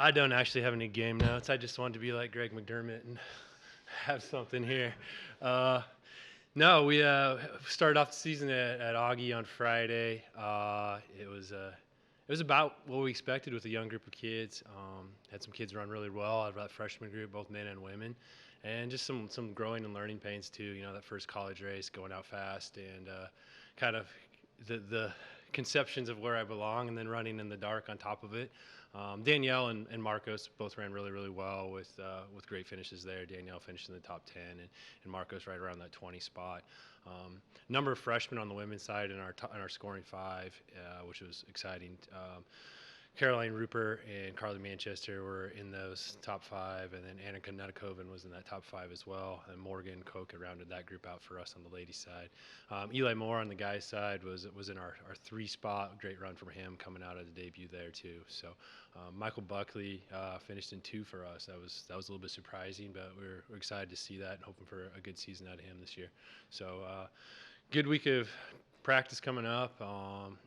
I don't actually have any game notes. I just wanted to be like Greg McDermott and have something here. Uh, no, we started off the season at Augie on Friday. It was about what we expected with a young group of kids. Had some kids run really well out of that freshman group, both men and women, and just some growing and learning pains too. You know, that first college race, going out fast, and kind of the conceptions of where I belong, and then running in the dark on top of it. Danielle and Marcos both ran really well with great finishes there. Danielle finished in the top 10, and Marcos right around that 20 spot. Number of freshmen on the women's side in our scoring five, which was exciting. Caroline Rupert and Carly Manchester were in those top five, and then Annika Netikoven was in that top five as well. And Morgan Koch rounded that group out for us on the ladies' side. Eli Moore on the guys' side was in our three spot. Great run from him coming out of the debut there too. So Michael Buckley finished in two for us. That was a little bit surprising, but we're excited to see that and hoping for a good season out of him this year. So good week of practice coming up,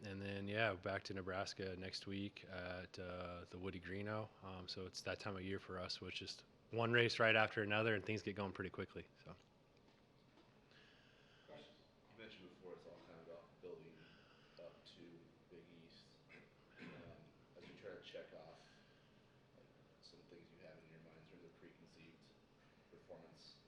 and then back to Nebraska next week at the Woody Greeno. So it's that time of year for us, which is one race right after another, and things get going pretty quickly. So. You mentioned before it's all kind of about building up to Big East. As you try to check off like, some things you have in your mind in terms of preconceived performance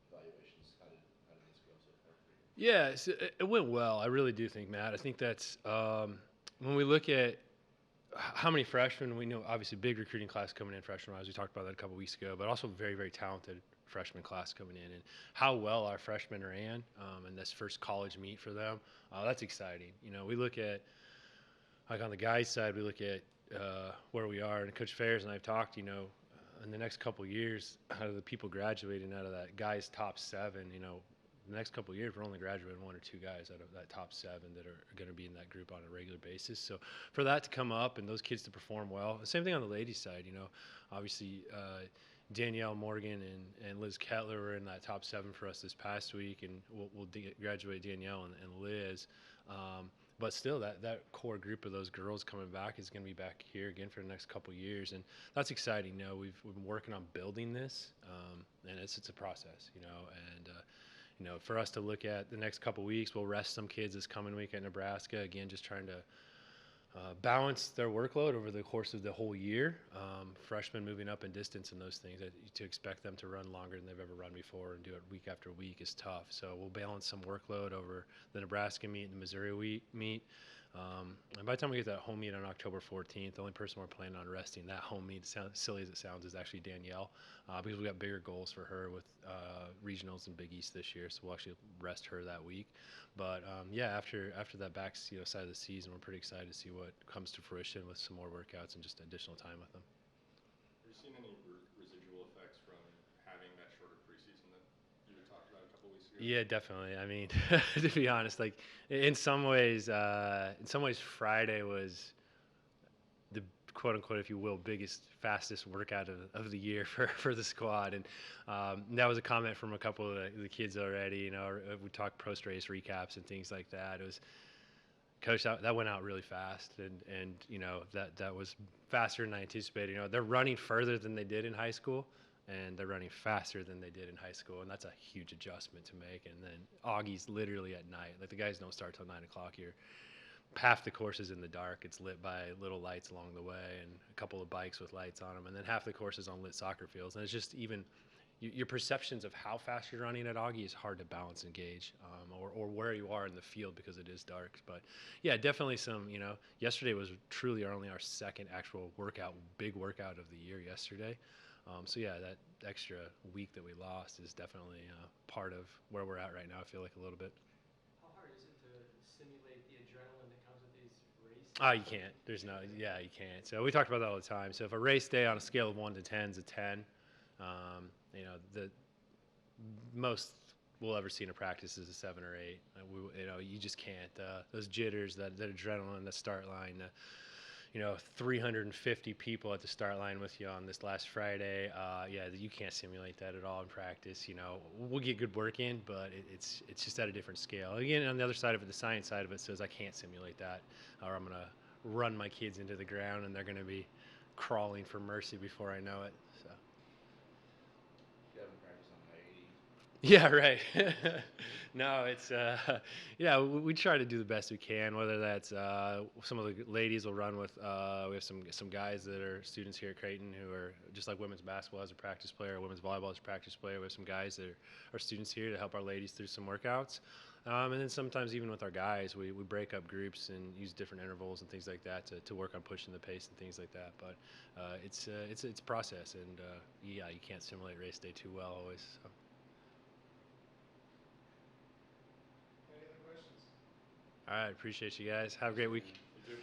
evaluations, how did this go so far for you? Yeah, it went well. I really do think, Matt. I think that's when we look at how many freshmen we know. Obviously, big recruiting class coming in freshman-wise. We talked about that a couple weeks ago, but also very talented freshman class coming in, and how well our freshmen ran in this first college meet for them. That's exciting. You know, we look at like on the guys' side, we look at where we are, and Coach Fairs and I've talked. You know, in the next couple years, out of the people graduating out of that guys' top seven, you know, the next couple of years, we're only graduating one or two guys out of that top seven that are going to be in that group on a regular basis. So for that to come up and those kids to perform well, the same thing on the ladies' side. You know, obviously Danielle Morgan and Liz Kettler were in that top seven for us this past week, and we'll graduate Danielle and Liz. But still, that core group of those girls coming back is going to be back here again for the next couple of years, and that's exciting. You know, we've been working on building this, and it's a process. You know, and you know, for us to look at the next couple weeks, we'll rest some kids this coming week at Nebraska. Again, just trying to balance their workload over the course of the whole year. Freshmen moving up in distance and those things, to expect them to run longer than they've ever run before and do it week after week is tough. So we'll balance some workload over the Nebraska meet and the Missouri meet. And by the time we get that home meet on October 14th, the only person we're planning on resting that home meet, silly as it sounds, is actually Danielle, because we got bigger goals for her with regionals and Big East this year. So we'll actually rest her that week. But after that back side of the season, we're pretty excited to see what comes to fruition with some more workouts and just additional time with them. Have you seen any residual effects from having that shorter preseason that you had talked about a couple weeks ago? Yeah, definitely. I mean, to be honest, like in some ways, Friday was the quote unquote, if you will, biggest, fastest workout of the year for the squad. And that was a comment from a couple of the kids already. You know, we talked post race recaps and things like that. It was, Coach, that went out really fast, and you know that was faster than I anticipated. You know, they're running further than they did in high school, and they're running faster than they did in high school, and that's a huge adjustment to make. And then Augie's literally at night. Like the guys don't start till 9 o'clock here. Half the course is in the dark. It's lit by little lights along the way and a couple of bikes with lights on them, and then half the course is on lit soccer fields. And it's just even your perceptions of how fast you're running at Augie is hard to balance and gauge, or where you are in the field because it is dark. But yeah, definitely some. You know, yesterday was truly only our second actual big workout of the year yesterday. So yeah, that extra week that we lost is definitely part of where we're at right now. I feel like a little bit. How hard is it to simulate the adrenaline that comes with these races? Oh, you can't. You can't. So we talked about that all the time. So if a race day on a scale of 1 to 10 is a 10, you know, the most we'll ever see in a practice is a 7 or 8. You just can't. Those jitters, that adrenaline, the start line, 350 people at the start line with you on this last Friday. You can't simulate that at all in practice. You know, we'll get good work in, but it's just at a different scale. Again, on the other side of it, the science side of it says I can't simulate that, or I'm gonna run my kids into the ground, and they're going to be crawling for mercy before I know it. So. You haven't practiced on I-80. Yeah, right. No, it's yeah. We try to do the best we can. Whether that's some of the ladies will run with. We have some guys that are students here at Creighton who are just like women's basketball as a practice player, women's volleyball as a practice player. We have some guys that are students here to help our ladies through some workouts. And then sometimes even with our guys, we break up groups and use different intervals and things like that to work on pushing the pace and things like that. But it's a process, and yeah, you can't simulate race day too well always. So. Any other questions? All right, appreciate you guys. Have a great week. You do.